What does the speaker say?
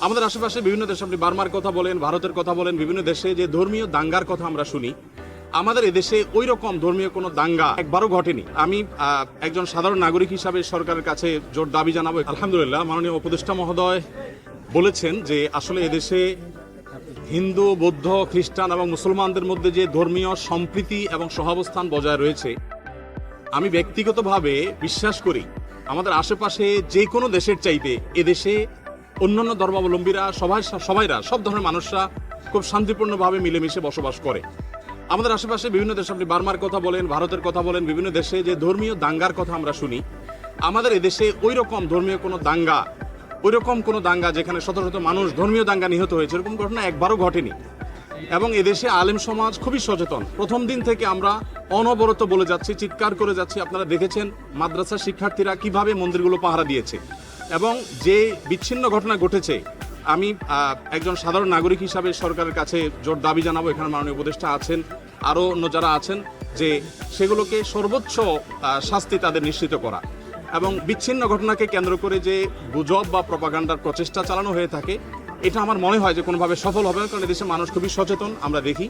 আমাদের আশেপাশে বিভিন্ন দেশে, আপনি বার্মার কথা বলেন, ভারতের কথা বলেন, বিভিন্ন দেশে যে ধর্মীয় দাঙ্গার কথা আমরা শুনি, আমাদের এদেশে ওই রকম ধর্মীয় কোনো দাঙ্গা একবারও ঘটেনি। আমি একজন সাধারণ নাগরিক হিসাবে সরকারের কাছে জোর দাবি জানাবো। আলহামদুলিল্লাহ, মাননীয় উপদেষ্টা মহোদয় বলেছেন যে আসলে এদেশে হিন্দু, বৌদ্ধ, খ্রিস্টান এবং মুসলমানদের মধ্যে যে ধর্মীয় সম্প্রীতি এবং সহাবস্থান বজায় রয়েছে, আমি ব্যক্তিগতভাবে বিশ্বাস করি আমাদের আশেপাশে যে কোনো দেশের চাইতে এদেশে অন্যান্য ধর্মাবলম্বীরা সব ধরনের মানুষরা খুব শান্তিপূর্ণভাবে মিলেমিশে বসবাস করে। আমাদের আশেপাশে বিভিন্ন দেশে, আপনি বার্মার কথা বলেন, ভারতের কথা বলেন, বিভিন্ন দেশে যে ধর্মীয় দাঙ্গার কথা আমরা শুনি, আমাদের এদেশে ওই রকম ধর্মীয় কোনো দাঙ্গা, যেখানে শত শত মানুষ ধর্মীয় দাঙ্গা নিহত হয়েছে, এরকম ঘটনা একবারও ঘটেনি। এবং এদেশে আলেম সমাজ খুবই সচেতন। প্রথম দিন থেকে আমরা অনবরত বলে যাচ্ছি, চিৎকার করে যাচ্ছি। আপনারা দেখেছেন মাদ্রাসার শিক্ষার্থীরা কিভাবে মন্দিরগুলো পাহারা দিয়েছে। এবং যে বিচ্ছিন্ন ঘটনা ঘটেছে, আমি একজন সাধারণ নাগরিক হিসাবে সরকারের কাছে জোর দাবি জানাবো, এখানে মাননীয় উপদেষ্টা আছেন, আরও অন্য যারা আছেন, যে সেগুলোকে সর্বোচ্চ শাস্তি তাদের নিশ্চিত করা। এবং বিচ্ছিন্ন ঘটনাকে কেন্দ্র করে যে গুজব বা প্রপাগান্ডার প্রচেষ্টা চালানো হয়ে থাকে, এটা আমার মনে হয় যে কোনোভাবে সফল হবে না, কারণ এদেশের মানুষ খুবই সচেতন, আমরা দেখি।